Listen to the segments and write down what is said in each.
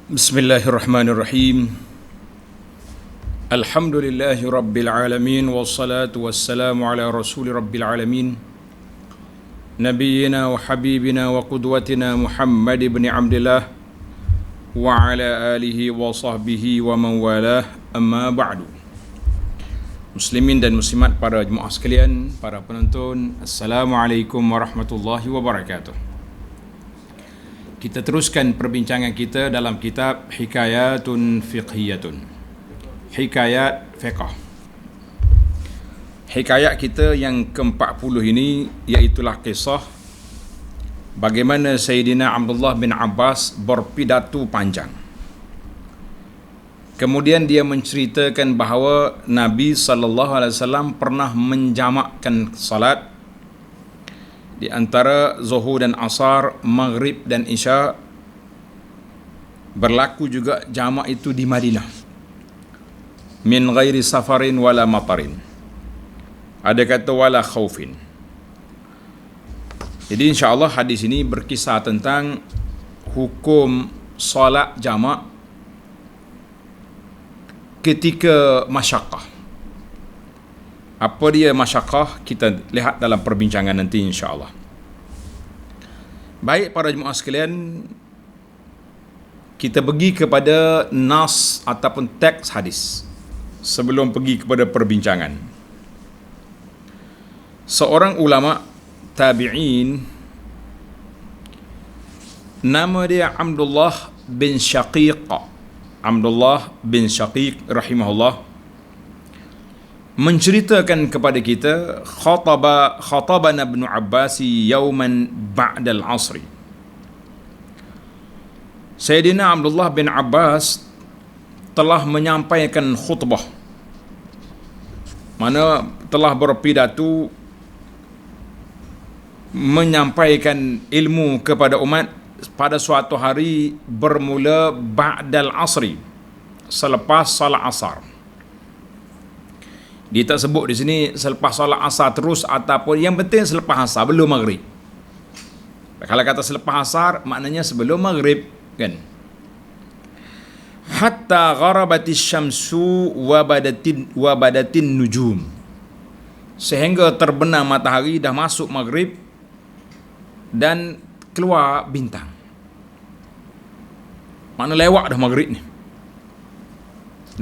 Bismillahirrahmanirrahim. Alhamdulillahi rabbil alamin wassalatu wassalamu ala rasuli rabbil alamin nabiyyina wa habibina wa qudwatina Muhammad ibn Abdillah wa ala alihi wa sahbihi wa man walah, amma ba'du. Muslimin dan muslimat, para jemaah sekalian, para penonton, Assalamualaikum warahmatullahi wabarakatuh. Kita teruskan perbincangan kita dalam kitab Hikayatun Fiqhiyatun, Hikayat Fiqh. Hikayat kita yang ke-40 ini iaitulah kisah bagaimana Sayyidina Abdullah bin Abbas berpidato panjang. Kemudian dia menceritakan bahawa Nabi SAW pernah menjamakkan salat di antara Zuhur dan Asar, Maghrib dan Isya. Berlaku juga jamak itu di Madinah, min ghairi safarin wala matarin, ada kata wala khaufin. Jadi insyaAllah hadis ini berkisah tentang hukum solat jamak ketika masyaqqah. Apa dia masyaqqah, kita lihat dalam perbincangan nanti insya-Allah. Baik para jemaah sekalian, kita pergi kepada nas ataupun teks hadis sebelum pergi kepada perbincangan. Seorang ulama tabi'in, nama dia Abdullah bin Shaqiq. Abdullah bin Shaqiq rahimahullah menceritakan kepada kita, khatabana Ibn Abbas yauman ba'dal asri. Sayyidina Abdullah bin Abbas telah menyampaikan khutbah, mana telah berpidato menyampaikan ilmu kepada umat pada suatu hari bermula ba'dal asri, selepas salat asar. Dia tak sebut di sini selepas solat asar terus ataupun yang penting selepas asar, belum maghrib. Kalau kata selepas asar, maknanya sebelum maghrib, kan? Hatta gharabatis syamsu wa badatin nujum, sehingga terbenam matahari, dah masuk maghrib dan keluar bintang. Mana lewat dah maghrib ni,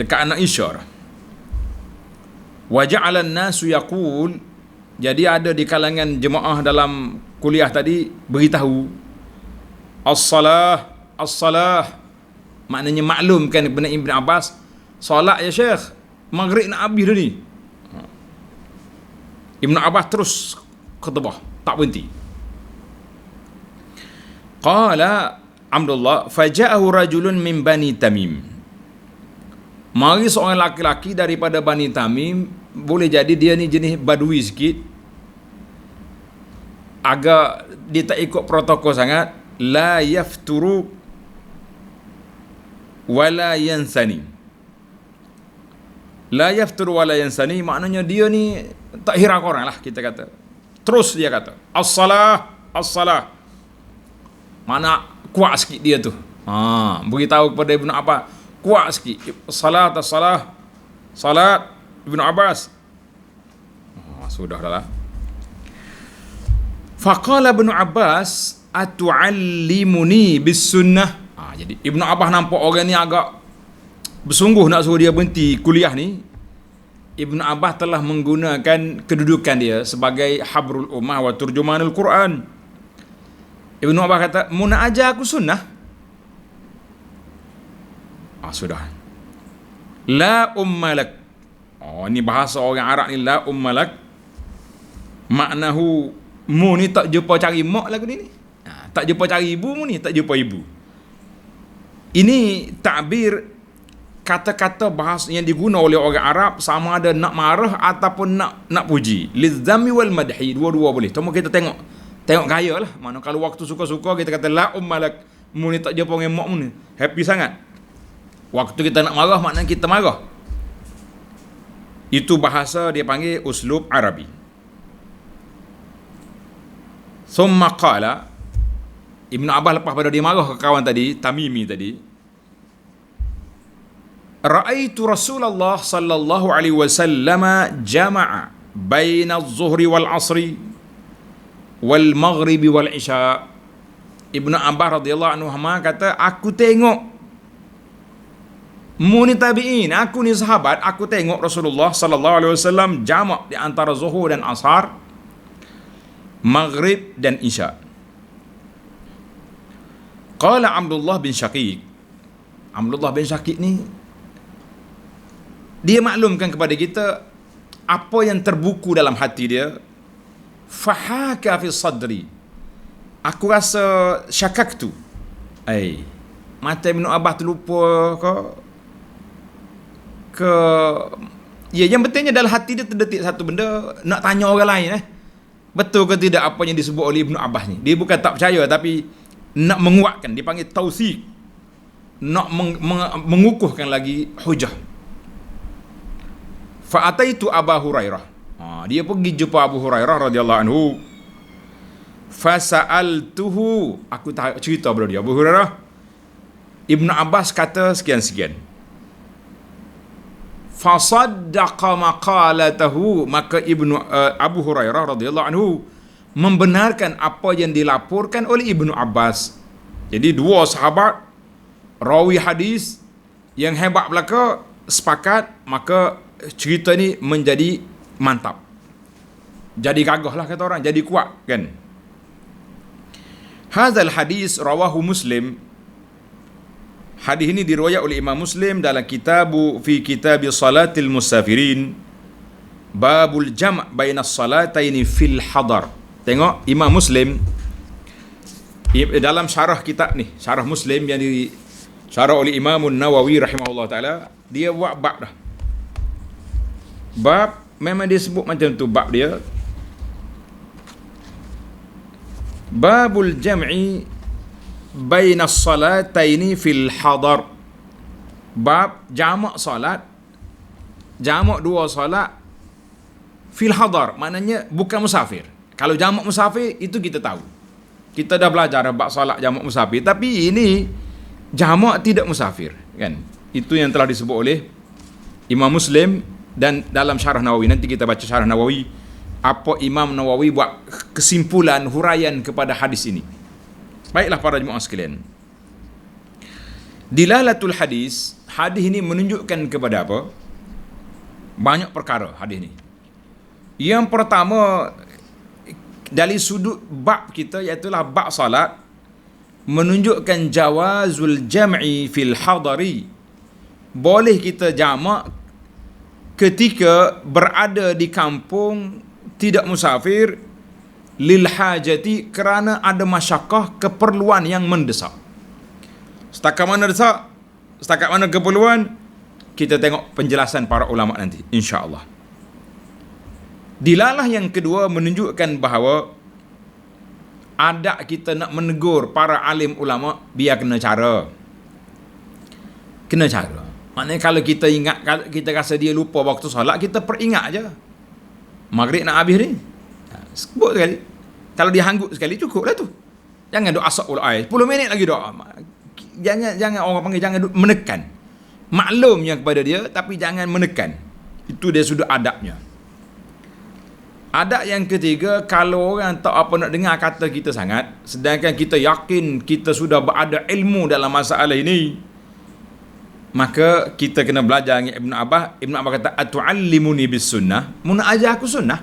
dekat anak Isya dah. Wa ja'ala an-nasu yaqul, jadi ada di kalangan jemaah dalam kuliah tadi beritahu as-salah, as-salah, maknanya maklumkan kepada Ibn Abbas, solat ya Syekh, maghrib nak habis dah ni. Ibn Abbas terus khutbah, tak berhenti. Qala Abdullah, faja'ahu rajulun min Bani Tamim. Mari seorang laki-laki daripada Bani Tamim, boleh jadi dia ni jenis badui sikit, agak dia tak ikut protokol sangat. La yafturu wala yansani. La yafturu wala yansani maknanya dia ni tak hirau orang lah, kita kata. Terus dia kata as-salah, as-salah. Mana kuat sikit dia tu. Beritahu kepada Ibn Abbas, kuat sikit. Salat, as-salah, salat Ibn Abbas. Sudah dah lah. Faqala Ibn Abbas, atu'allimuni bis sunnah. Jadi Ibn Abbas nampak orang ni agak bersungguh nak suruh dia berhenti kuliah ni. Ibn Abbas telah menggunakan kedudukan dia sebagai habrul ummah wa turjumanul Quran. Ibn Abbas kata, mu nak ajar aku sunnah? Sudah. La ummalak. Ni bahasa orang Arab ni, la ummalak. Maknahu, mu ni tak jumpa cari mak lagu ni. Tak jumpa cari ibu, mu ni tak jumpa ibu. Ini takbir, kata-kata bahasa yang diguna oleh orang Arab, sama ada nak marah ataupun nak puji. Lizzami wal madhi, dua-dua boleh. Cuma kita tengok gaya lah. Mana kalau waktu suka-suka kita kata la ummalak, mu ni tak jumpa dengan mak mu ni, happy sangat. Waktu kita nak marah, maknanya kita marah. Itu bahasa dia panggil uslub Arabi. Thumma qala, Ibn Abbas lepas pada dia marah ke kawan tadi, Tamimi tadi, Ra'aitu Rasulullah sallallahu alaihi wasallam jama'a baina az-zuhri wal 'asri wal maghribi wal isya. Ibnu Abbas radhiyallahu anhu kata, aku tengok mu ni tabi'in, aku ni sahabat, aku tengok Rasulullah sallallahu alaihi wasallam jamak di antara zuhur dan asar, maghrib dan isya. Qala Abdullah bin Syaqiq. Abdullah bin Syaqiq ni dia maklumkan kepada kita apa yang terbuku dalam hati dia. Fahaka fi sadri. Aku rasa syakak tu. Mata Ibn Abbas terlupa ke ya, yang betulnya dalam hati dia terdetik satu benda, nak tanya orang lain betul ke tidak apa yang disebut oleh Ibn Abbas ni. Dia bukan tak percaya, tapi nak menguatkan, dipanggil tausik, nak mengukuhkan lagi hujah. Fa'ataitu Abu Hurairah. Dia pergi jumpa Abu Hurairah radhiyallahu anhu. Fasa'altuhu. Aku cerita pada dia, Abu Hurairah, Ibn Abbas kata sekian-sekian. Fasaddaqa maqalatahu. Maka Abu Hurairah radhiyallahu anhu membenarkan apa yang dilaporkan oleh Ibn Abbas. Jadi dua sahabat rawi hadis yang hebat belaka sepakat, maka cerita ni menjadi mantap, jadi gagah lah kata orang, jadi kuat kan. Hadzal hadis rawahu Muslim. Hadis ini diriwayat oleh Imam Muslim dalam fi kitab salatil musafirin, babul jam' baina salataini fil hadar. Tengok Imam Muslim dalam syarah kitab ni, syarah Muslim yang disyarah oleh Imam Nawawi rahimahullah taala, dia buat bab dah. Bab memang dia sebut macam tu bab dia. Babul jam'i baina salataini fil hadar. Bab jamak salat, jamak dua salat fil hadar, maknanya bukan musafir. Kalau jamak musafir itu kita tahu, kita dah belajar bab salat jamak musafir, tapi ini jamak tidak musafir kan. Itu yang telah disebut oleh Imam Muslim. Dan dalam syarah Nawawi, nanti kita baca syarah Nawawi, apa Imam Nawawi buat kesimpulan, huraian kepada hadis ini. Baiklah para jemaah sekalian, dilalatul hadis, hadis ini menunjukkan kepada apa? Banyak perkara hadis ini. Yang pertama, dari sudut bab kita, iaitu bab salat, menunjukkan jawazul jam'i fil hadari. Boleh kita jamak ketika berada di kampung, tidak musafir, lil hajati, kerana ada masyakkah, keperluan yang mendesak. Setakat mana desak, setakat mana keperluan, kita tengok penjelasan para ulama nanti insya-Allah. Dilalah yang kedua menunjukkan bahawa adab kita nak menegur para alim ulama, biar kena cara. Kena cara. Maknanya kalau kita ingat, kalau kita rasa dia lupa waktu solat, kita peringat aja. Maghrib nak habis ni, sebut sekali. Kalau dia hanggut sekali, cukup lah tu. Jangan doa asap pula air 10 minit lagi doa. Jangan orang panggil, jangan menekan. Maklumnya kepada dia, tapi jangan menekan. Itu dia sudah adabnya. Adab yang ketiga, kalau orang tak apa nak dengar kata kita sangat, sedangkan kita yakin kita sudah berada ilmu dalam masalah ini, maka kita kena belajar dengan Ibn Abbas. Ibn Abbas kata, atu'allimuni bis sunnah, mu nak ajar aku sunnah.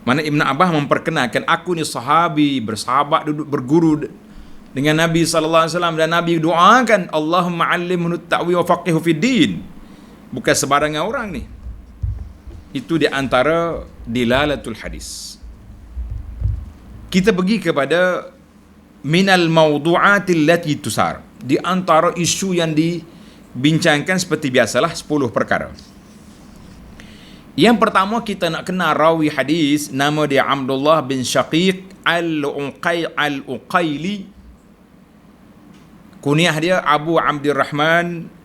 Mana Ibn Abbas memperkenalkan, aku ni sahabi, bersahabat, duduk berguru dengan Nabi SAW, dan Nabi doakan, Allahumma allimhu ta'wi wa faqihu fid din. Bukan sebarangan orang ni. Itu di antara dilalatul hadis. Kita pergi kepada minal mawdu'atil lati tusar. Di antara isu yang dibincangkan seperti biasalah 10 perkara. Yang pertama, kita nak kenal rawi hadis, nama dia Abdullah bin Syaqiq al-Uqayli. Kunyah dia Abu Abdurrahman.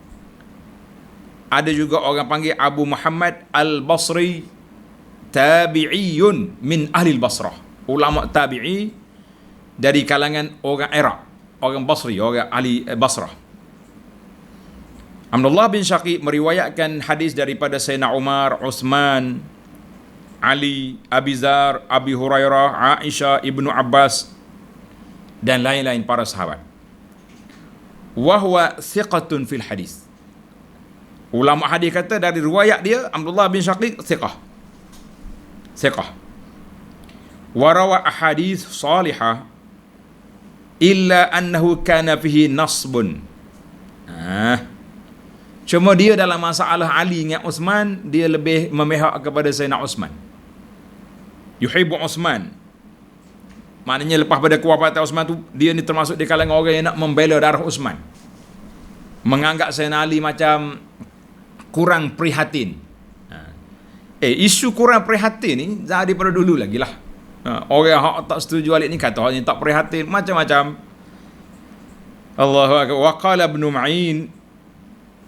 Ada juga orang panggil Abu Muhammad al-Basri, tabi'iyun min ahli al-Basrah. Ulama tabi'i dari kalangan orang Iraq, orang Basri, orang ahli Basrah. Abdullah bin Syaqiq meriwayatkan hadis daripada Sayyidina Umar, Uthman, Ali, Abi Zar, Abi Hurairah, Aisyah, Ibnu Abbas dan lain-lain para sahabat. Wa huwa thiqatun fil hadis. Ulama hadis kata dari riwayat dia Abdullah bin Syaqiq thiqah. Thiqah. Wa rawa ahadits salihah illa annahu kana fihi nasbun. Cuma dia dalam masalah Ali dengan Uthman, dia lebih memihak kepada Sayyidina Uthman. Yuhibbu Uthman. Maknanya lepas pada kewafatan Uthman tu, dia ni termasuk di kalangan orang yang nak membela darah Uthman. Menganggap Sayyidina Ali macam kurang prihatin. Isu kurang prihatin ni daripada dulu lagi lah. Orang yang tak setuju alik ni kata orang yang tak prihatin macam-macam. Allahu akbar. Wa qala Ibnu Ma'in,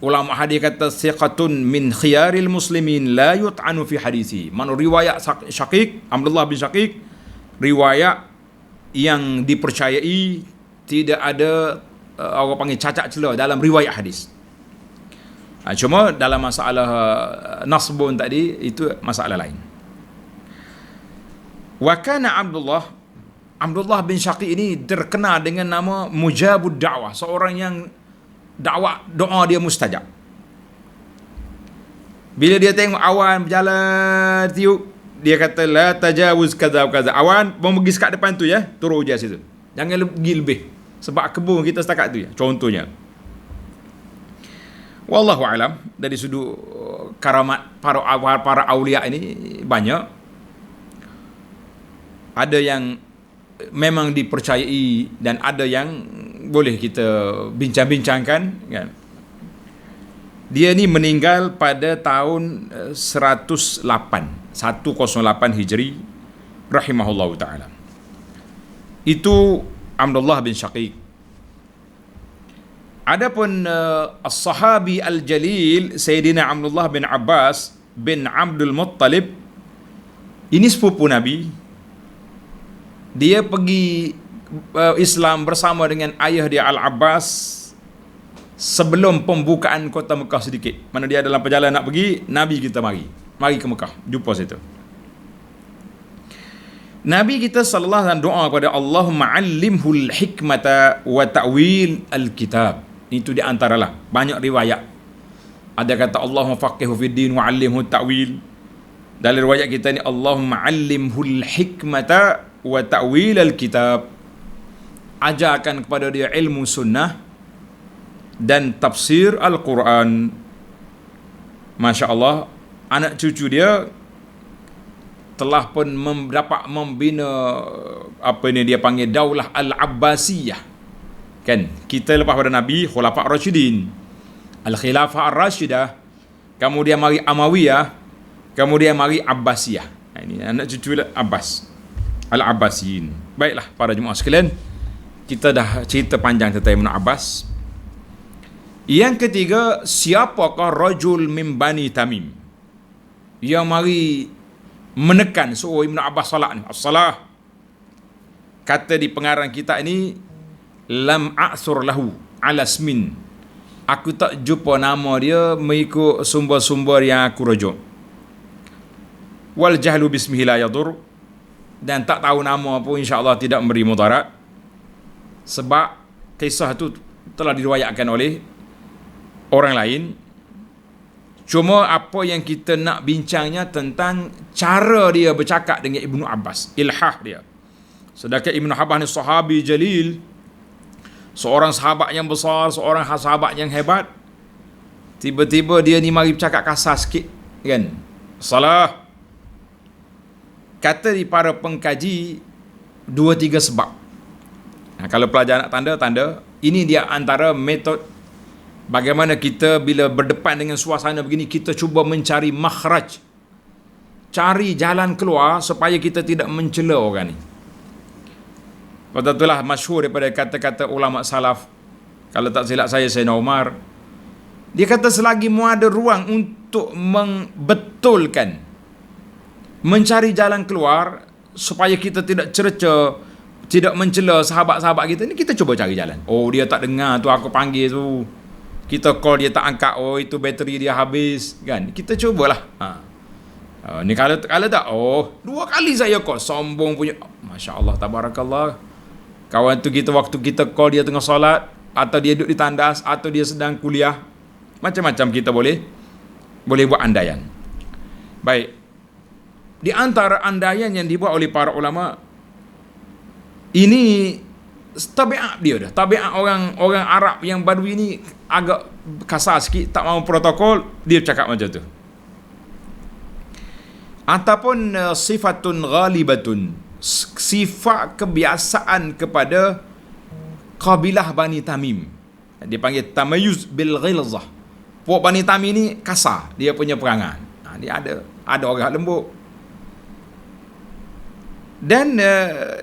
ulama hadis kata thiqatun min khiyaril muslimin la yut'anu fi hadisi. Mana riwayat Syaqiq, Abdullah bin Syaqiq, riwayat yang dipercayai, tidak ada orang panggil cacat celah dalam riwayat hadis. Cuma dalam masalah nasbun tadi itu masalah lain. Wa kana Abdullah bin Syaqiq ini terkenal dengan nama mujabud da'wah, seorang yang doa dia mustajab. Bila dia tengok awan berjalan tiup, dia kata la tajawuz kaza kaza. Awan mau pergi sekat depan tu ya, turun je situ. Jangan pergi lebih. Sebab kebun kita setakat tu ya, contohnya. Wallahu alam, dari sudut karamat para aulia ini banyak. Ada yang memang dipercayai dan ada yang boleh kita bincang-bincangkan, kan. Dia ni meninggal pada tahun 108 Hijri rahimahullahu taala. Itu Abdullah bin Syaqiq. Adapun as-sahabi al-jalil Sayyidina Abdullah bin Abbas bin Abdul Muttalib, ini sepupu Nabi. Dia pergi Islam bersama dengan ayah dia Al-Abbas sebelum pembukaan kota Mekah sedikit. Mana dia dalam perjalanan nak pergi, Nabi kita mari ke Mekah, jumpa situ. Nabi kita sallallahu alaihi wasallam doa kepada Allahumma 'allimhul hikmata wa ta'wil al-kitab. Itu di antaralah banyak riwayat. Ada kata Allahumma faqihu fid din wa 'allimhu ta'wil. Dalam riwayat kita ni Allahumma 'allimhul hikmata wa ta'wil al-kitab. Ajarkan kepada dia ilmu sunnah dan tafsir Al-Quran. Masya Allah, anak cucu dia telah pun dapat membina apa ni dia panggil Daulah Al-Abbasiyah. Kan, kita lepas pada Nabi Khulafa' Ar-Rasyidin, Al-Khilafah Ar-Rasyidah, kemudian mari Amawiyah, kemudian mari Abbasiyah. Ini anak cucu Abbas, Al-Abbasiyin. Baiklah para jemaah sekalian, kita dah cerita panjang tentang Ibn Abbas. Yang ketiga, siapakah rajul min Bani Tamim yang mari menekan suruh Ibn Abbas salat ni? As-salah. Kata di pengarang kita ini, lam a'thur lahu ala ismin. Aku tak jumpa nama dia mengikut sumber-sumber yang aku rujuk. Wal jahlu bismihi la yadur. Dan tak tahu nama pun insya-Allah tidak memberi mudarat. Sebab kisah itu telah diriwayatkan oleh orang lain. Cuma apa yang kita nak bincangnya tentang cara dia bercakap dengan Ibnu Abbas, ilhah dia. Sedangkan Ibnu Abbas ni sahabi jalil, seorang sahabat yang besar, seorang sahabat yang hebat. Tiba-tiba dia ni mari bercakap kasar sikit, kan? Salah. Kata di para pengkaji 2-3 sebab. Kalau pelajar nak tanda, ini dia antara metod bagaimana kita bila berdepan dengan suasana begini, kita cuba mencari makhraj, cari jalan keluar supaya kita tidak mencela orang ni. Betullah masyhur daripada kata-kata ulama salaf, kalau tak silap saya Sayyidina Umar, dia kata selagi mu ada ruang untuk membetulkan, mencari jalan keluar supaya kita tidak cerca, tidak mencela sahabat-sahabat kita ni, kita cuba cari jalan. Oh, dia tak dengar tu aku panggil tu, Kita call dia tak angkat, oh itu bateri dia habis kan. Kita cubalah. Ni kalau tak, oh 2 kali saya call, sombong punya. Masya-Allah, tabarakallah. Kawan tu kita waktu kita call dia tengah solat, atau dia duduk di tandas, atau dia sedang kuliah, macam-macam kita boleh buat andaian. Baik. Di antara andaian yang dibuat oleh para ulama ini, tabiat dia dah. Tabiat orang Arab yang Badui ni agak kasar sikit, tak mahu protokol, dia cakap macam tu. Ataupun sifatun ghalibatun, sifat kebiasaan kepada kabilah Bani Tamim. Dia panggil tamayuz bil ghilzah. Puak Bani Tamim ni kasar dia punya perangai. Dia ada orang lembut. Dan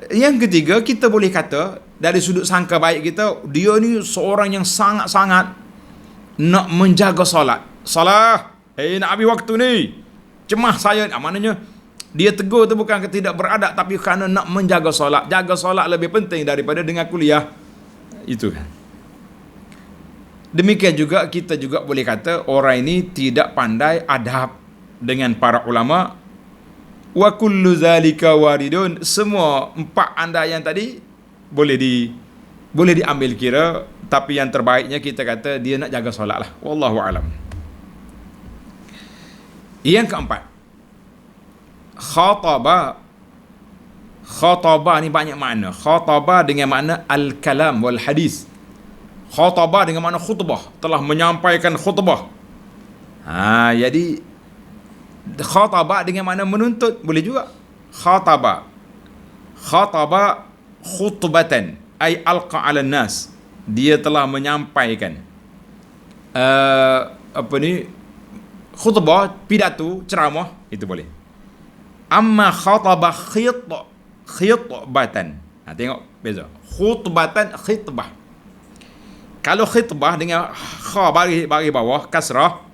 yang ketiga, kita boleh kata dari sudut sangka baik kita, dia ni seorang yang sangat-sangat nak menjaga solat. Salah, nak habis waktu ni, cemah saya. Maknanya dia tegur tu bukan tidak beradab, tapi kerana nak menjaga solat. Jaga solat lebih penting daripada dengan kuliah. Itu kan. Demikian juga kita juga boleh kata orang ini tidak pandai adab dengan para ulama. Wa kullu zalika waridun. Semua 4 andaian tadi boleh diambil kira, tapi yang terbaiknya kita kata dia nak jaga solat lah. Wallahu alam. Yang keempat, khataba ni banyak makna. Khataba dengan makna al-kalam wal hadis. Khataba dengan makna khutbah, telah menyampaikan khutbah. Jadi khataba dengan makna menuntut boleh juga. Khataba khutbatan ay alqa 'ala nas. Dia telah menyampaikan khutbah, pidato, ceramah, itu boleh. Amma khataba khitbatan. Tengok beza. Khutbatan, khitbah. Kalau khitbah dengan kha bagi bawah kasrah,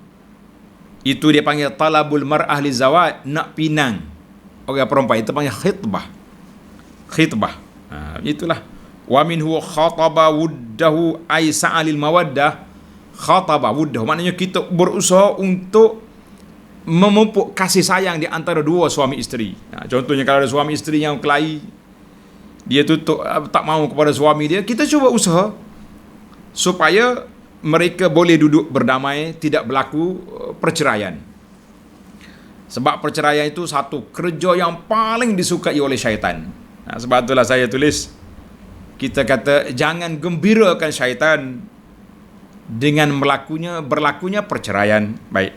itu dia panggil talabul mar'ah li zawaj, nak pinang orang perempuan, itu panggil khitbah. Itulah. Wa minhu khataba wuddahu ay sa'alil mawaddah. Khataba wuddahu maknanya kita berusaha untuk memupuk kasih sayang di antara dua suami isteri. Contohnya kalau ada suami isteri yang kelahi, dia tutup tak mahu kepada suami dia, kita cuba usaha supaya mereka boleh duduk berdamai, tidak berlaku perceraian. Sebab perceraian itu satu kerja yang paling disukai oleh syaitan. Sebab itulah saya tulis, kita kata jangan gembirakan syaitan dengan berlakunya perceraian. Baik.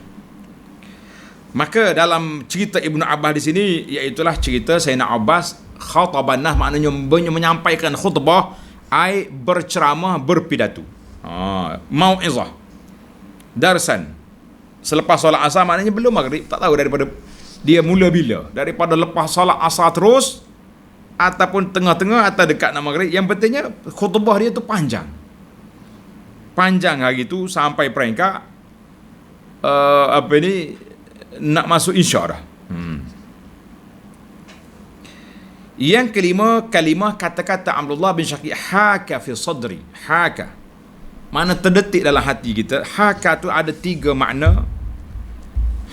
Maka dalam cerita Ibnu Abbas di sini, iaitulah cerita Sayyidina Abbas, khatabanah maknanya menyampaikan khutbah, ai berceramah, berpidato. Mau'izah, darsan. Selepas solat asar, maknanya belum maghrib, tak tahu daripada dia mula bila, daripada lepas solat asar terus, ataupun tengah-tengah, atau dekat nak maghrib. Yang pentingnya khutbah dia tu panjang hari tu, sampai peringkat nak masuk isya dah. Yang kelima, kalimah kata-kata Abdullah bin Syakir, haka fi sadri. Haka makna terdetik dalam hati kita. Haka tu ada 3 makna.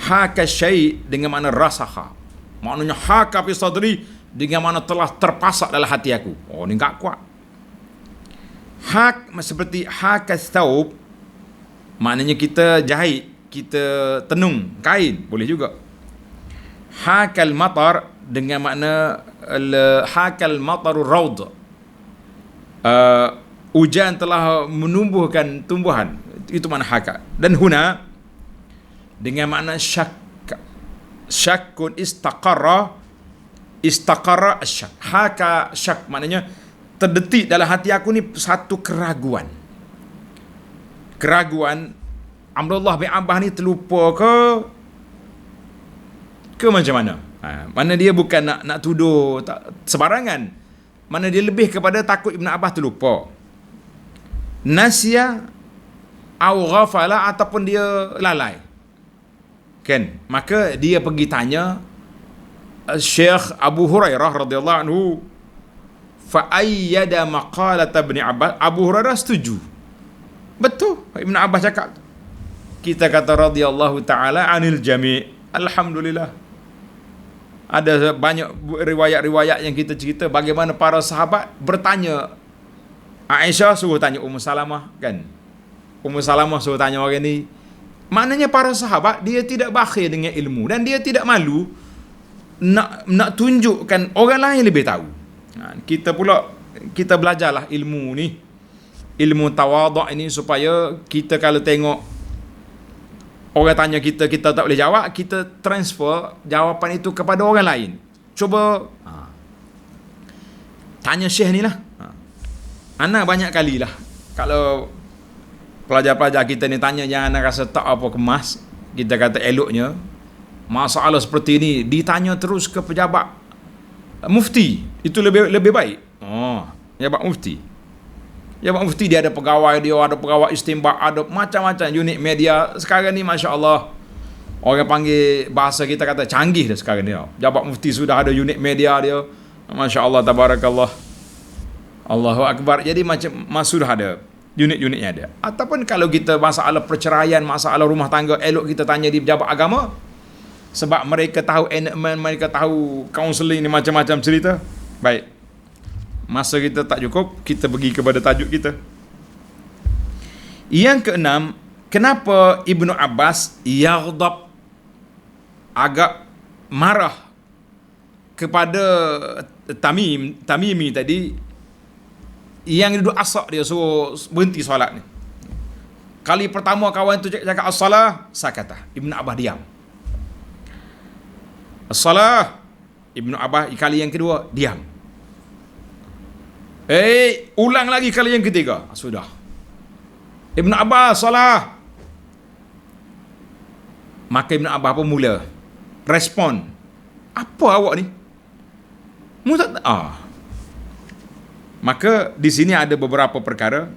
Haka syai' dengan makna rasakha, maknanya haka fi sadri dengan makna telah terpasak dalam hati aku. Ni tak kuat. Hak seperti haka thawb, maknanya kita jahit, kita tenung kain, boleh juga. Hakal matar dengan makna hakal matarur raud, hujan telah menumbuhkan tumbuhan, itu makna haka. Dan huna dengan makna syakkun istaqarra syak. Haka syak maknanya terdetik dalam hati aku ni satu keraguan. Abdullah bin Abbas ni terlupa ke macam mana? Mana dia bukan nak tuduh sebarangan. Mana dia lebih kepada takut Ibn Abbas terlupa. Nasya au ghafala, ataupun dia lalai. Kan? Maka dia pergi tanya Syekh Abu Hurairah radhiyallahu anhu, fa ayyada maqalat Ibn Abbas. Abu Hurairah setuju Betul, Ibn Abbas cakap. Kita kata radhiyallahu ta'ala anil jami'. Alhamdulillah. Ada banyak riwayat-riwayat yang kita cerita bagaimana para sahabat bertanya. Aisyah suruh tanya Ummu Salamah, kan? Ummu Salamah suruh tanya orang ni. Maknanya para sahabat, dia tidak bakhil dengan ilmu. Dan dia tidak malu nak tunjukkan orang lain lebih tahu. Kita pula, kita belajarlah ilmu ni. Ilmu tawaduk ini supaya kita kalau tengok orang tanya kita, kita tak boleh jawab, kita transfer jawapan itu kepada orang lain. Cuba tanya Syekh ni lah. Ana banyak kali lah, kalau pelajar-pelajar kita ni tanya yang ana rasa tak apa kemas, kita kata eloknya, masalah seperti ni ditanya terus ke pejabat mufti, itu lebih baik. Pejabat mufti. Pejabat mufti dia ada pegawai dia, ada pegawai istimbat, ada macam-macam unit media. Sekarang ni Masya Allah, orang panggil bahasa kita kata canggih dah sekarang ni. Pejabat mufti sudah ada unit media dia. Masya Allah, tabarakallah. Allahu Akbar. Jadi macam sudah ada unit-unitnya ada. Ataupun kalau kita masalah perceraian, masalah rumah tangga, elok kita tanya di pejabat agama. Sebab mereka tahu enakmen, mereka tahu kaunseling ni, macam-macam cerita. Baik. Masa kita tak cukup, kita pergi kepada tajuk kita. Yang keenam, kenapa Ibnu Abbas yaghdab, agak marah kepada Tamimi tadi, yang duduk asak dia suruh berhenti solat ni. Kali pertama kawan tu cakap as-salah, sakata. Ibnu Abbas diam. As-salah, Ibnu Abbas kali yang kedua diam. Ulang lagi kali yang ketiga. Sudah. Ibn Abbas salah. Maka Ibn Abbas pun mula respon. Apa awak ni? Maka di sini ada beberapa perkara.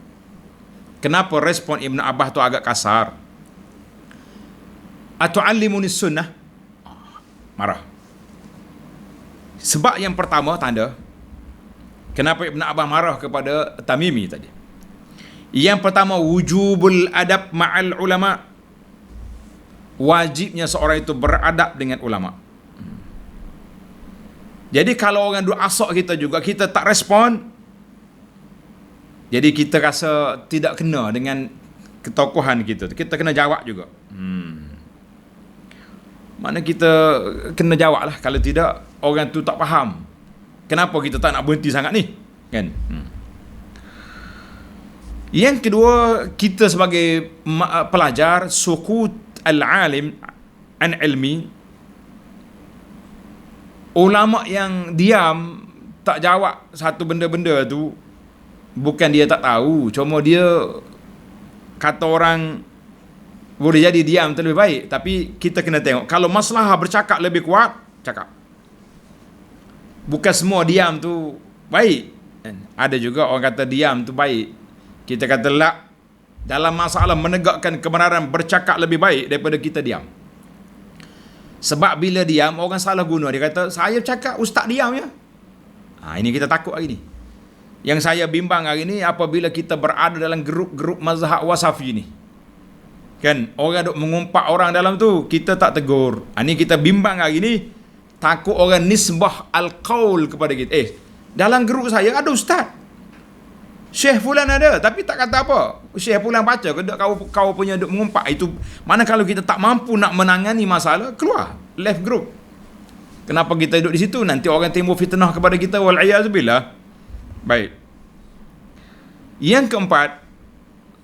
Kenapa respon Ibn Abbas tu agak kasar? Atu'allimuni sunnah? Marah. Sebab yang pertama tanda kenapa Ibn Abbas marah kepada Tamimi tadi? Yang pertama, wujubul adab ma'al ulama. Wajibnya seorang itu beradab dengan ulama. Jadi kalau orang duk asak kita juga, kita tak respon, jadi kita rasa tidak kena dengan ketokohan kita. Kita kena jawab juga. Mana kita kena jawab lah. Kalau tidak, orang tu tak faham. Kenapa kita tak nak berhenti sangat ni? Kan? Yang kedua, kita sebagai pelajar, sukut al-alim an ilmi, ulama yang diam tak jawab satu benda-benda tu, bukan dia tak tahu, cuma dia kata orang boleh jadi diam tu lebih baik. Tapi kita kena tengok, kalau masalah bercakap lebih kuat, cakap. Bukan semua diam tu baik. Ada juga orang kata diam tu baik. Kita kata lah, dalam masalah menegakkan kebenaran, bercakap lebih baik daripada kita diam. Sebab bila diam, orang salah guna. Dia kata, saya cakap, ustaz diam ya. Ini kita takut hari ni. Yang saya bimbang hari ni, apabila kita berada dalam grup-grup mazhab wasafi ni. Kan, orang duk mengumpat orang dalam tu, kita tak tegur. Ini kita bimbang hari ni. Takut orang nisbah al-qaul kepada kita. Dalam grup saya ada ustaz, Syekh Fulan ada, tapi tak kata apa. Syekh Fulan baca, kau punya duk mengumpat. Itu mana kalau kita tak mampu nak menangani masalah, keluar, left group. Kenapa kita duduk di situ? Nanti orang timbul fitnah kepada kita, wal'iyadzubillah. Baik. Yang keempat,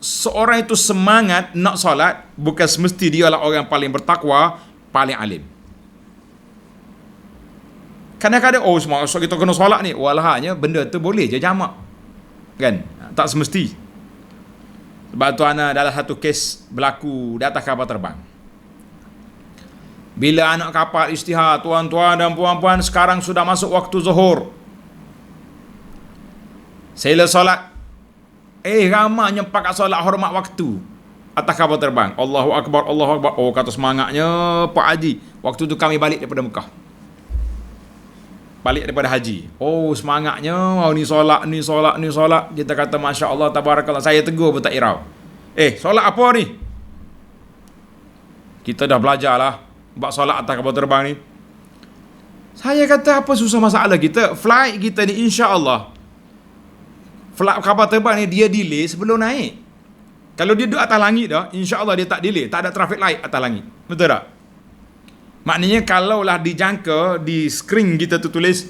seorang itu semangat nak solat, bukan semesti dia lah orang paling bertakwa, paling alim. Kadang-kadang, semangat kita kena solat ni. Walahnya benda tu boleh je jamak. Kan? Tak semesti. Sebab tu anak dalam satu kes berlaku di atas kapal terbang. Bila anak kapal istihar, tuan-tuan dan puan-puan, sekarang sudah masuk waktu zuhur. Sila solat. Ramanya pakat solat hormat waktu atas kapal terbang. Allahu Akbar, Allahu Akbar. Kata semangatnya Pak Haji. Waktu tu kami balik daripada Mekah. Balik daripada haji. Semangatnya. Ni solat. Kita kata Masya Allah, tabarakallah. Saya tegur pun tak irau. Solat apa ni? Kita dah belajar lah buat solat atas kapal terbang ni. Saya kata apa susah masalah kita? Flight kita ni insya-Allah, flight kapal terbang ni dia delay sebelum naik. Kalau dia duduk atas langit dah, insya-Allah dia tak delay, tak ada traffic light atas langit. Betul tak? Maknanya kalaulah dijangka di skrin kita tu tulis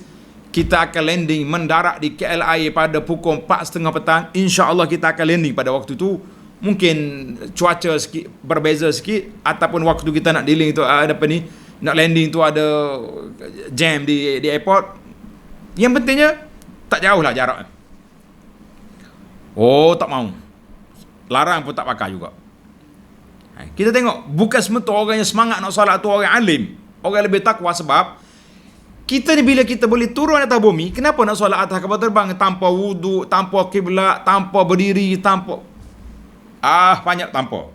kita akan landing mendarat di KLIA pada pukul 4.30 petang, insya-Allah kita akan landing pada waktu tu. Mungkin cuaca sikit berbeza sikit, ataupun waktu kita nak dealing tu ada apa ni, nak landing tu ada jam di airport. Yang pentingnya tak jauh lah jarak. Tak mau, larang pun tak pakai juga. Kita tengok, bukan semua orang yang semangat nak solat tu orang alim, orang lebih takwa. Sebab kita ni bila kita boleh turun atas bumi, kenapa nak solat atas kapal terbang tanpa wuduk, tanpa kiblat, tanpa berdiri, tanpa banyak tanpa.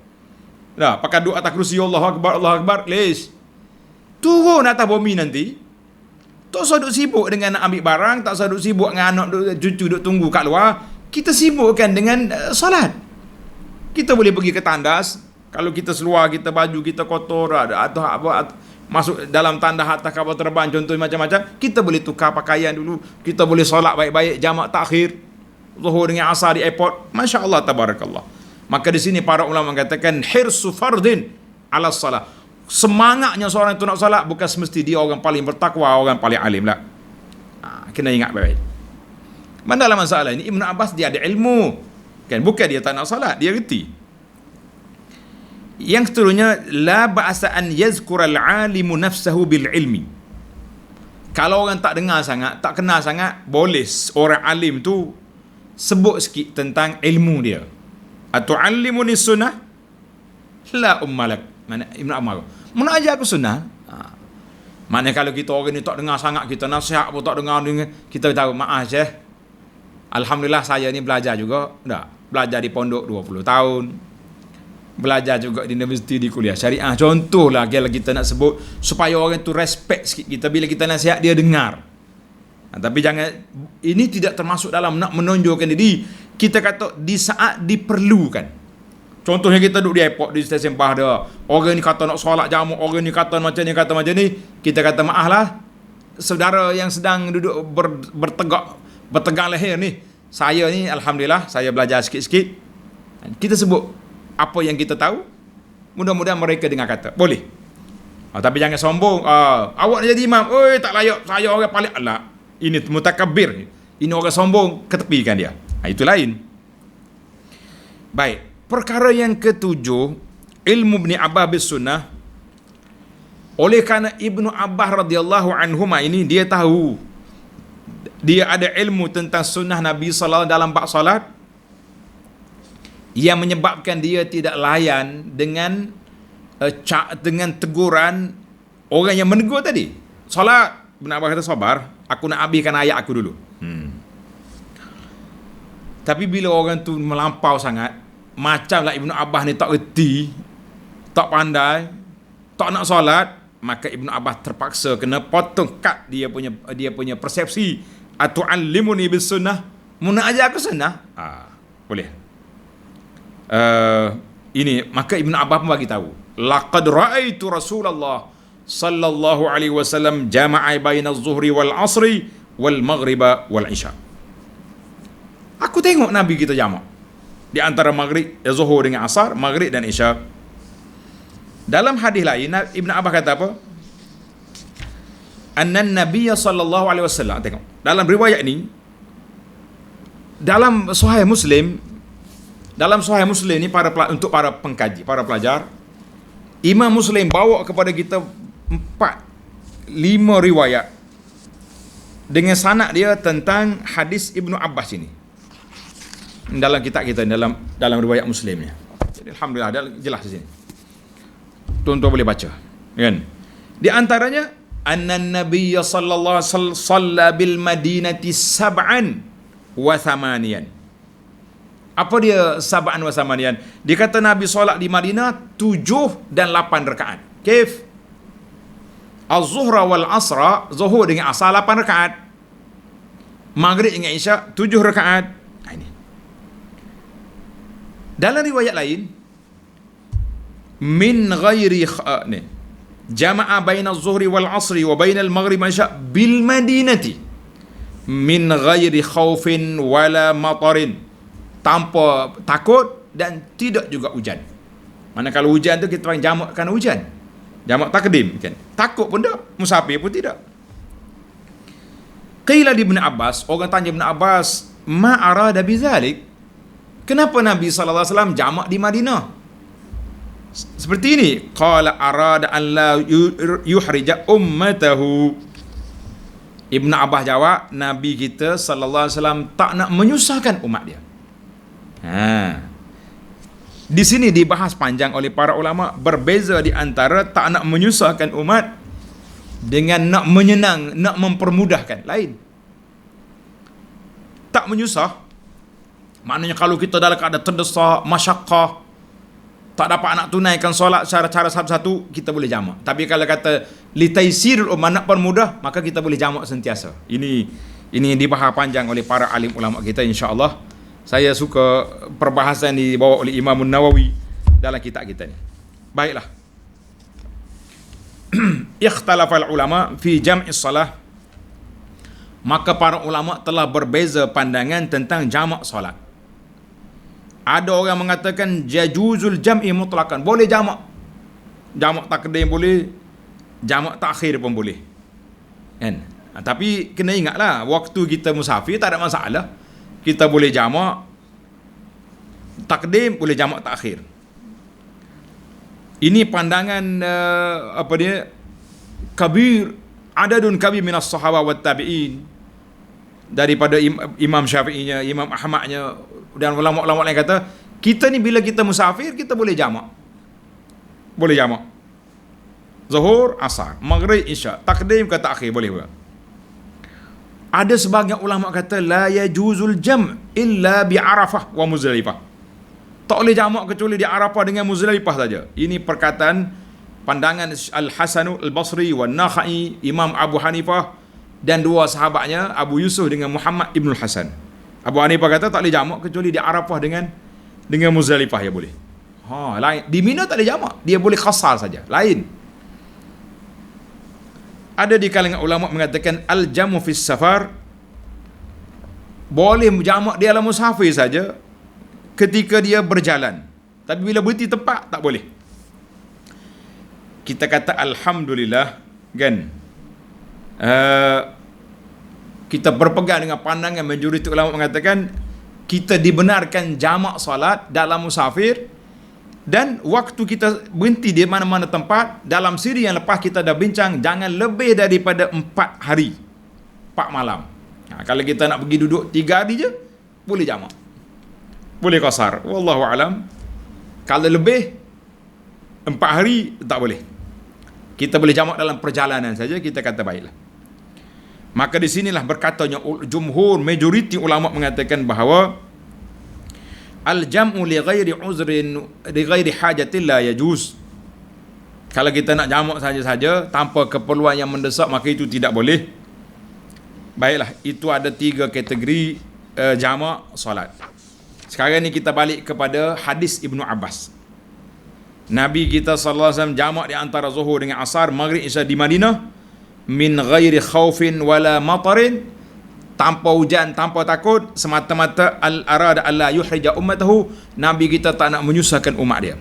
Dah, pakai duduk atas kerusi, Allahu Akbar, les. Turun atas bumi nanti, tak usah duduk sibuk dengan nak ambil barang, tak usah duduk sibuk dengan anak cucu duduk tunggu kat luar. Kita sibukkan dengan solat. Kita boleh pergi ke tandas, kalau kita seluar, kita baju kita kotor atau masuk dalam tandas atas kapal terbang contoh macam-macam, kita boleh tukar pakaian dulu, kita boleh solat baik-baik, jamak takhir Zuhur dengan Asar di airport. Masya-Allah, tabarakallah. Maka di sini para ulama mengatakan hirsu fardin ala salat. Semangatnya seorang itu nak salat bukan semesti dia orang paling bertakwa, orang paling alim lah. Kena ingat baik-baik. Mana dalam masalah ini Ibnu Abbas dia ada ilmu, kan? Bukan dia tak nak salat, dia reti. Yang seterusnya, la ba'sa an yazkura al-alimu nafsahu bil ilmi. Kalau orang tak dengar sangat, tak kenal sangat, boleh orang alim tu sebut sikit tentang ilmu dia. Atu'allimuni sunnah? La ummalak. Mana Ibn Ammar, mana ajar aku sunnah? Maknanya kalau kita orang ni tak dengar sangat, kita nasihat pun tak dengar, kita tahu, maaf Syekh, alhamdulillah saya ni belajar juga. Belajar di pondok 20 tahun, belajar juga di universiti, di kuliah syariah. Contohlah kalau kita nak sebut, supaya orang tu respect sikit kita, bila kita nasihat dia dengar. Tapi jangan, ini tidak termasuk dalam nak menonjolkan diri. Kita kata di saat diperlukan. Contohnya kita duduk di airport, di stesen bah dia, orang ni kata nak solat jamu, orang ni kata macam ni, kata macam ni, kita kata maaf lah, saudara yang sedang duduk bertegak leher ni, saya ni alhamdulillah saya belajar sikit-sikit. Kita sebut apa yang kita tahu, mudah-mudahan mereka dengar kata boleh. Tapi jangan sombong, awak nak jadi imam, oi tak layak, saya orang paling, alah, ini mutakabbir, ini orang sombong, ketepikan dia. Itu lain. Baik, perkara yang ketujuh, ilmu Ibn Abbas bis sunnah. Oleh kerana Ibnu Abbas radhiyallahu anhuma ini, dia tahu, dia ada ilmu tentang sunnah Nabi sallallahu dalam bab salat, yang menyebabkan dia tidak layan dengan teguran orang yang menegur tadi. Salat, Ibn Abbas kata, sabar, aku nak habiskan ayat aku dulu. Tapi bila orang tu melampau sangat, macamlah Ibnu Abbas ni tak reti, tak pandai, tak nak solat, maka Ibnu Abbas terpaksa kena potong kat dia punya persepsi. Atu'allimuni bis sunnah, muna ajar aku sunnah? Boleh. Ini maka Ibnu Abbas pun bagi tahu, laqad ra'aitu Rasulullah sallallahu alaihi wasallam jama'a baina az-zuhri wal 'asri wal maghriba wal 'isya. Aku tengok Nabi kita jamak di antara maghrib, zuhur dengan asar, maghrib dan isya. Dalam hadis lain Ibn Abbas kata apa? Annan Nabiya sallallahu alaihi wasallam, tengok dalam riwayat ni, dalam Sahih Muslim ni untuk para pengkaji, para pelajar, Imam Muslim bawa kepada kita 4-5 riwayat dengan sanad dia tentang hadis Ibnu Abbas ini. Dalam kitab kita, dalam riwayat Muslimnya. Jadi alhamdulillah jelas di sini. Tuan-tuan boleh baca, kan? Di antaranya, annan nabiyya sallallahu alaihi wasallam shalla bil madinati sab'an wa thamaniyan. Apa dia sab'an wa thamaniyan? Dia kata Nabi solat di Madinah 7 dan 8 rakaat. Kif? Az-zuhra wal asra, zuhur dengan asar 8 rakaat. Maghrib dengan isya 7 rakaat. Dalam riwayat lain, min ghairi ni, jama'a baina az-zuhri wal 'asri wa baina al-maghrib isya bil madinati min ghairi khaufin wala matarin, tanpa takut dan tidak juga hujan. Mana kalau hujan tu kita panggil jamak kerana hujan, jamak takdim kan. Takut pun tak, musafir pun tidak. Qila li Ibn Abbas, orang tanya Ibn Abbas, ma arada bizalik, kenapa Nabi SAW jamak di Madinah? Seperti ini, qala arada an la yuhrija ummatahu. Ibn Abbas jawab, Nabi kita SAW tak nak menyusahkan umat dia. Di sini dibahas panjang oleh para ulama, berbeza di antara tak nak menyusahkan umat dengan nak menyenang, nak mempermudahkan. Lain. Tak menyusah, maknanya kalau kita dalam keadaan terdesak, masyakkah, tak dapat nak tunaikan solat cara-cara satu-satu, kita boleh jamak. Tapi kalau kata litaisirul ummah, nak permudah, maka kita boleh jamak sentiasa. Ini dibahas panjang oleh para alim ulama kita, insya-Allah. Saya suka perbahasan dibawa oleh Imam Nawawi dalam kitab kita ni. Baiklah. Ikhtalafal ulama fi jam'is salah. Maka para ulama telah berbeza pandangan tentang jamak solat. Ada orang mengatakan jajuzul jam'i mutlaqan, boleh jamak. Jamak takdim boleh, jamak takhir pun boleh. Kan? Tapi kena ingatlah, waktu kita musafir tak ada masalah. Kita boleh jamak takdim, boleh jamak takhir. Ini pandangan kabir, adadun kabir minas sahabat wa tabi'in, daripada Imam Syafi'inya, Imam Ahmadnya, dan ulama-ulama lain kata, kita ni bila kita musafir, kita boleh jamak. Boleh jamak. Zuhur, asar, maghrib, isya, takdim ke takhir, boleh juga. Ada sebagian ulama kata, la yajuzul jam' illa bi Arafah wa Muzdalifah. Tak boleh jamak kecuali di Arafah dengan Muzdalifah saja. Ini perkataan pandangan Al-Hasan Al-Basri wa Nakhai, Imam Abu Hanifah, dan dua sahabatnya Abu Yusuf dengan Muhammad Ibn Hasan. Abu Hanifah kata tak boleh jamak kecuali di Arafah dengan Muzdalifah, ya boleh. Lain. Di Mina tak boleh jamak, dia boleh qasar saja. Lain. Ada di kalangan ulama mengatakan al-jamu fis safar, boleh jamak dia dalam musafir saja ketika dia berjalan. Tapi bila berhenti tempat tak boleh. Kita kata alhamdulillah kan. Kita berpegang dengan pandangan majoriti ulama mengatakan kita dibenarkan jamak solat dalam musafir, dan waktu kita berhenti di mana-mana tempat. Dalam siri yang lepas kita dah bincang, jangan lebih daripada 4 hari 4 malam. Kalau kita nak pergi duduk 3 hari je, boleh jamak, boleh qasar. Wallahu alam. Kalau lebih 4 hari tak boleh. Kita boleh jamak dalam perjalanan saja, kita kata baiklah. Maka di sinilah berkatanya jumhur, majoriti ulama mengatakan bahawa al-jam'u li ghairi uzrin li ghairi hajatin la yajuz. Kalau kita nak jamak saja-saja tanpa keperluan yang mendesak, maka itu tidak boleh. Baiklah, itu ada 3 kategori jamak solat. Sekarang ni kita balik kepada hadis Ibnu Abbas. Nabi kita sallallahu alaihi wasallam jamak di antara zuhur dengan asar, maghrib, isya di Madinah min ghairi khaufin wala matarin, tanpa hujan, tanpa takut, semata-mata al-arada alla yuhrija ummatahu, Nabi kita tak nak menyusahkan umat dia.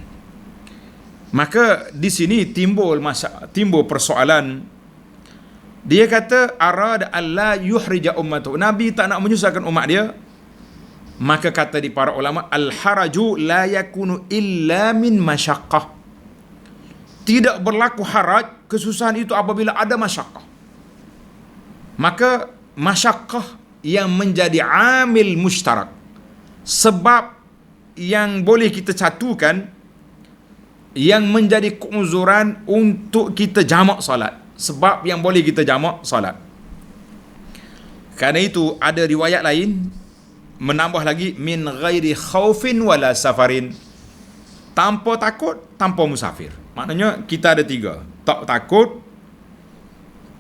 Maka di sini timbul persoalan. Dia kata arada alla yuhrija ummatahu, Nabi tak nak menyusahkan umat dia. Maka kata di para ulama, al-haraju la yakunu illa min masyaqqah. Tidak berlaku haraj, kesusahan itu apabila ada masyaqqah. Maka masyaqqah yang menjadi amil mushtarak, sebab yang boleh kita satukan, yang menjadi keuzuran untuk kita jamak salat, sebab yang boleh kita jamak salat. Kerana itu ada riwayat lain menambah lagi min ghairi khaufin wala safarin, tanpa takut, tanpa musafir. Maknanya kita ada 3, tak takut,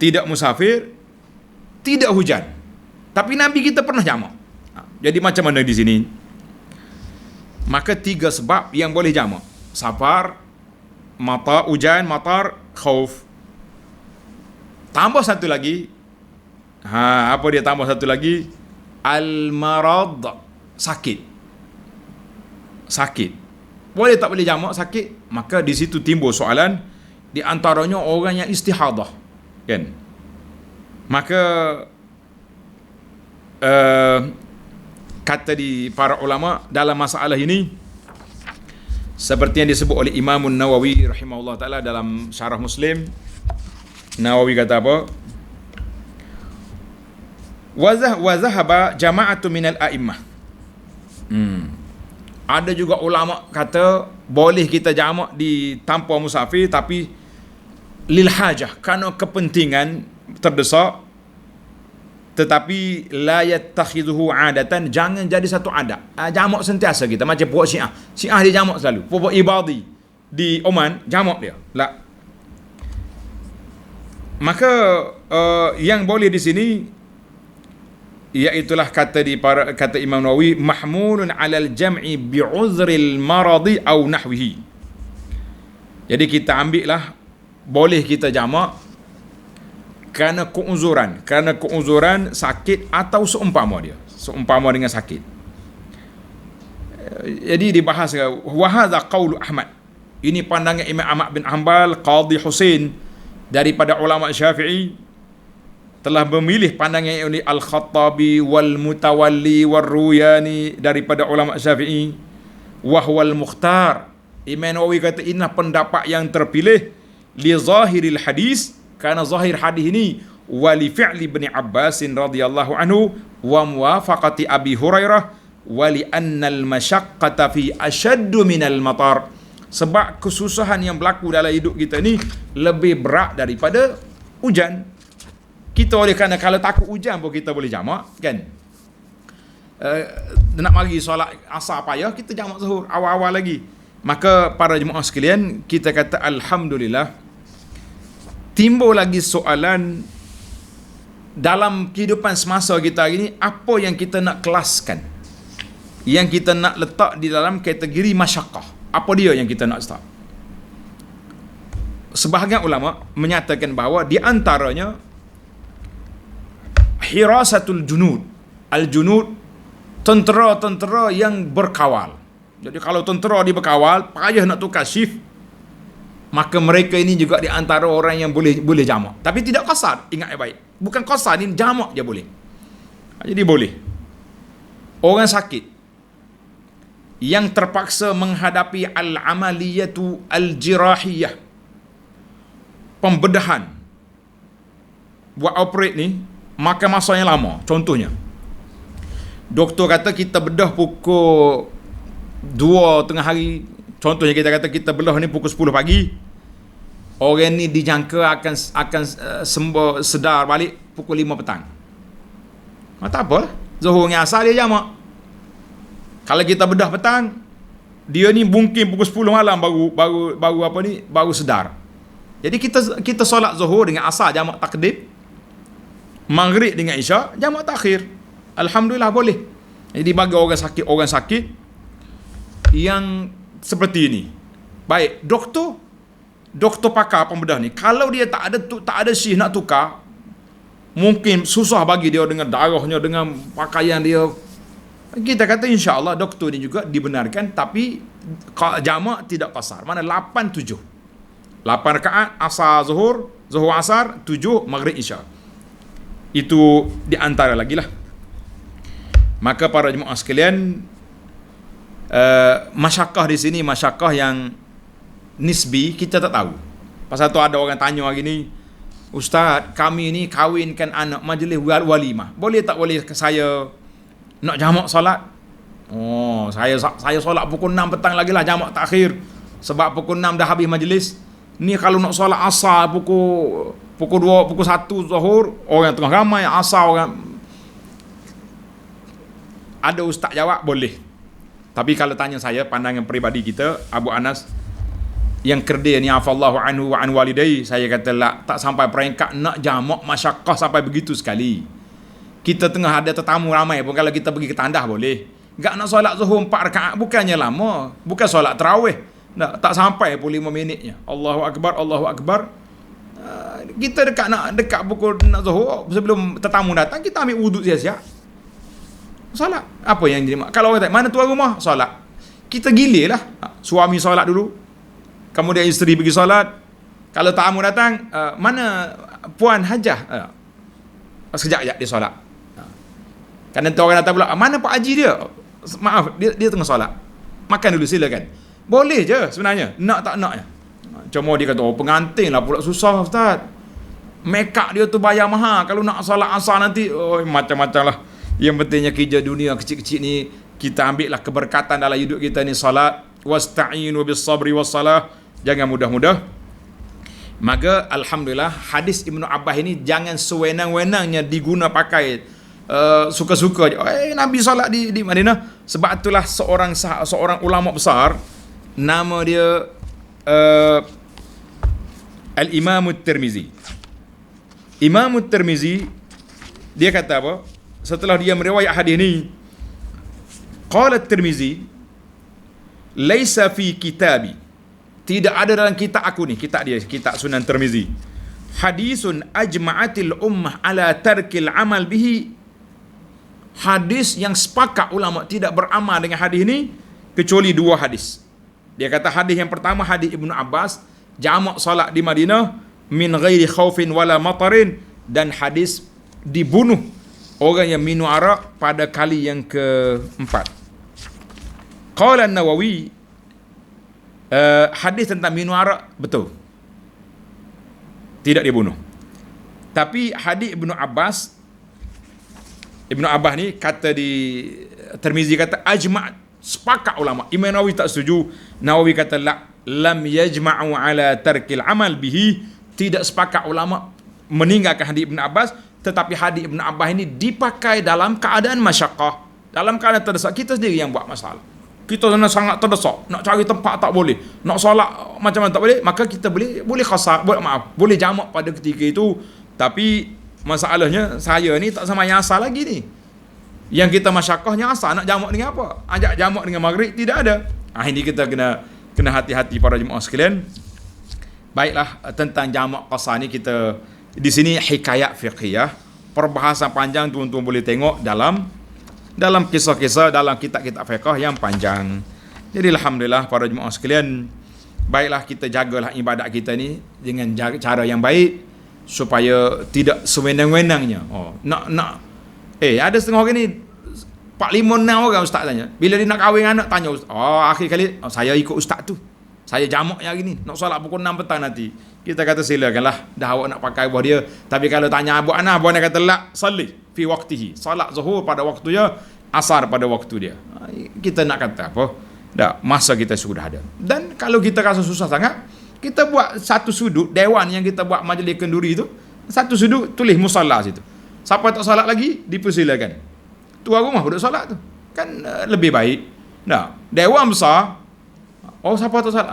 tidak musafir, tidak hujan. Tapi Nabi kita pernah jamak. Jadi macam mana di sini? Maka 3 sebab yang boleh jamak. Safar, matar, hujan, matar, khauf. Tambah satu lagi. Apa dia tambah satu lagi? Al-marad, sakit. Sakit. Boleh tak boleh jamak sakit? Maka di situ timbul soalan, di antaranya orang yang istihadah. Kan? Maka kata di para ulama dalam masalah ini, seperti yang disebut oleh Imam Nawawi rahimahullah ta'ala dalam syarah Muslim. Nawawi kata apa? Wazahaba jama'atu minal a'immah. Ada juga ulama kata boleh kita jamak di tanpa musafir, tapi lil hajah, kerana kepentingan terdesak, tetapi la yattakhidhuhu adatan, jangan jadi satu adat. Jamak sentiasa kita macam puak Syiah. Syiah dia jamak selalu. Puak Ibadi di Oman jamak dia. La. Maka yang boleh di sini iaitulah kata Imam Nawawi, mahmulun 'alal jam'i bi'uzril maradi au nahwihi. Jadi kita ambil lah boleh kita jamak kerana keuzuran sakit atau seumpama dengan sakit. Jadi dibahas wa hadza qaulu Ahmad. Ini pandangan Imam Ahmad bin Hanbal, Qadhi Husain daripada ulama Syafi'i telah memilih pandangan oleh Al-Khattabi wal Mutawalli wal Ruyani daripada ulama Syafi'i, wa huwal mukhtar. Imam Nawawi kata inilah pendapat yang terpilih li zahiril hadis, kerana zahir hadis ini wali fi'li Ibn Abbas radhiyallahu anhu wa muwafaqati Abi Hurairah wali annal masyaqqata fi ashaddu minal matar, sebab kesusahan yang berlaku dalam hidup kita ni lebih berat daripada hujan. Kita oleh kerana kalau takut hujan pun kita boleh jamak kan. Nak mari solat asar payah, kita jamak zuhur awal-awal lagi. Maka para jemaah sekalian, kita kata alhamdulillah, timbul lagi soalan dalam kehidupan semasa kita hari ini, apa yang kita nak kelaskan, yang kita nak letak di dalam kategori masyaqqah. Apa dia yang kita nak start? Sebahagian ulama menyatakan bahawa di antaranya hirasatul junud. Al-junud, tentera-tentera yang berkawal. Jadi kalau tentera dia berkawal, payah nak tukar shift, maka mereka ini juga di antara orang yang boleh jamak. Tapi tidak qasar, ingat baik. Bukan qasar, ini jamak dia boleh. Jadi boleh. Orang sakit yang terpaksa menghadapi al-amaliyatu al-jirahiyah, pembedahan, buat operate ni, maka masa yang lama. Contohnya, doktor kata kita bedah pukul 2 tengah hari. Contohnya kita kata kita belah ni pukul 10 pagi. Orang ni dijangka akan sembuh sedar balik pukul 5 petang. Tak apa, zuhur dengan asar dia jamak. Kalau kita bedah petang, dia ni mungkin pukul 10 malam baru sedar. Jadi kita solat zuhur dengan asar jamak takdim, maghrib dengan isyak jamak takhir. Alhamdulillah boleh. Jadi bagi orang sakit yang seperti ini, baik doktor pakar pembedah ni, kalau dia tak ada shift nak tukar, mungkin susah bagi dia dengan darahnya, dengan pakaian dia. Kita kata insya-Allah doktor ni juga dibenarkan, tapi jamak tidak qasar. Mana 8-7. 8 rakaat asar zuhur asar, 7 maghrib isyak. Itu di antara lagi lah. Maka para jemaah sekalian, masyaqqah di sini masyaqqah yang nisbi, kita tak tahu. Pasal tu ada orang tanya hari ni, Ustaz, kami ni kahwinkan anak majlis walimah, boleh tak boleh saya nak jamak solat? Oh, saya solat pukul 6 petang lagi lah jamak takhir, sebab pukul 6 dah habis majlis. Ni kalau nak solat asar pukul 2, pukul 1 zuhur, orang tengah ramai, asar orang. Ada ustaz jawab boleh. Tapi kalau tanya saya, pandangan peribadi kita, Abu Anas yang kerdil ni, afallahu anhu wa an walidai, saya kata tak sampai peringkat nak jamak masyaqqah sampai begitu sekali. Kita tengah ada tetamu ramai pun, kalau kita pergi ke tandah boleh. Gak nak solat zuhur 4 rakaat bukannya lama, bukan solat tarawih. Tak sampai pun 5 minitnya. Allahu akbar, Allahu akbar. Kita dekat pukul nak zuhur, sebelum tetamu datang kita ambil wuduk siap-siap. Solat. Apa yang jadi kalau orang tanya, mana tuan rumah? Solat. Kita gililah. Suami solat dulu. Kemudian isteri pergi solat. Kalau tamu datang, mana puan hajah? Sekejap dia solat. Kan nanti orang datang pula, mana Pak Haji dia? Maaf, dia tengah solat. Makan dulu silakan. Boleh je sebenarnya. Nak tak nak je. Cuma dia kata, pengantin lah pula susah Ustaz. Make up dia tu bayar mahal. Kalau nak solat asar nanti, macam-macam lah. Yang pentingnya kerja dunia kecil-kecil ni, kita ambil lah keberkatan dalam hidup kita ni. Salat. Wasta'inu bis sabri was salah. Jangan mudah-mudah. Maka Alhamdulillah, hadis Ibnu Abbas ini jangan sewenang-wenangnya diguna pakai suka-suka je. Nabi solat di Madinah. Sebab itulah seorang ulama besar, nama dia Al-Imam At-Tirmizi. Imam At-Tirmizi, dia kata apa? Setelah dia meriwayat hadis ni, qala At-Tirmizi, laisa fi kitabi, tidak ada dalam kitab aku ni, kitab Sunan Tirmizi, hadisun ajma'atil ummah ala tarkil amal bihi, hadis yang sepakat ulama tidak beramal dengan hadis ni kecuali 2 hadis. Dia kata hadis yang pertama hadis Ibnu Abbas, jamak salat di Madinah min ghairi khaufin wala matarin, dan hadis dibunuh orang yang minum arak pada kali yang keempat. Qala An-Nawawi, hadis tentang minum arak betul, tidak dibunuh. Tapi hadis Ibnu Abbas ni kata di Tirmizi, kata ajma', sepakat ulama. Imam Nawawi tak setuju. Nawawi kata lam yajma'u ala tarkil amal bihi, tidak sepakat ulama meninggalkan hadis Ibnu Abbas. Tetapi hadis Ibnu Abbas ini dipakai dalam keadaan masyaqqah, dalam keadaan terdesak. Kita sendiri yang buat masalah. Kita sangat terdesak, nak cari tempat tak boleh, nak solat macam mana tak boleh, maka kita boleh khasar, boleh jamak pada ketika itu. Tapi masalahnya saya ni tak sama yang asal lagi ni. Yang kita masyaqqahnya asal, nak jamak dengan apa? Ajak jamak dengan maghrib, tidak ada. Ini kita kena hati-hati para jemaah sekalian. Baiklah, tentang jamak qasar ni kita di sini hikayat fiqhiyah, perbahasan panjang tuan-tuan boleh tengok dalam kisah-kisah dalam kitab-kitab fiqh yang panjang. Jadi Alhamdulillah para jemaah sekalian, baiklah kita jagalah ibadat kita ni dengan cara yang baik supaya tidak sewenang-wenangnya. Ada setengah orang ni 4-5-6 orang ustaz tanya. Bila dia nak kahwin anak, tanya ustaz. Akhir kali saya ikut ustaz tu. Saya jamak hari ni, nak solat pukul 6 petang nanti. Kita kata silakanlah, dah awak nak pakai buah dia. Tapi kalau tanya abu ana, abu ana kata la salli fi waqtihi. Salat zuhur pada waktunya, asar pada waktu dia. Kita nak kata apa? Dah, masa kita sudah ada. Dan kalau kita rasa susah sangat, kita buat satu sudut dewan yang kita buat majlis kenduri tu, satu sudut tulis musalla situ. Siapa tak solat lagi, dipersilakan. Tuan rumah duduk solat tu. Kan lebih baik. Nah, dewan besar, siapa tak solat?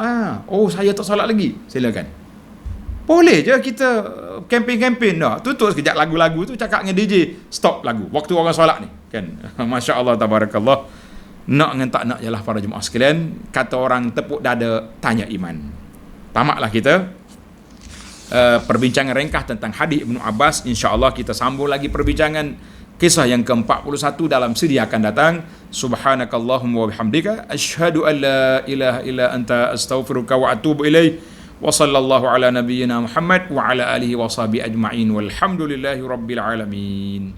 Saya tak solat lagi. Silakan. Boleh je kita kempen-kempen dah. Tutup sekejap lagu-lagu tu, cakap dengan DJ, stop lagu. Waktu orang solat ni. Kan? Masya Allah, tabarakallah. Nak dengan tak nak je lah para jemaah sekalian. Kata orang tepuk dada, tanya iman. Tamatlah kita perbincangan ringkas tentang hadis Ibnu Abbas. InsyaAllah kita sambung lagi perbincangan kisah yang ke-41 dalam siri akan datang. Subhanakallahumma wa bihamdika asyhadu an la ilaha illa anta astaghfiruka wa atubu ilaih. Wa sallallahu ala nabiyyina Muhammad wa ala alihi wa sahbihi ajma'in walhamdulillahi rabbil alamin.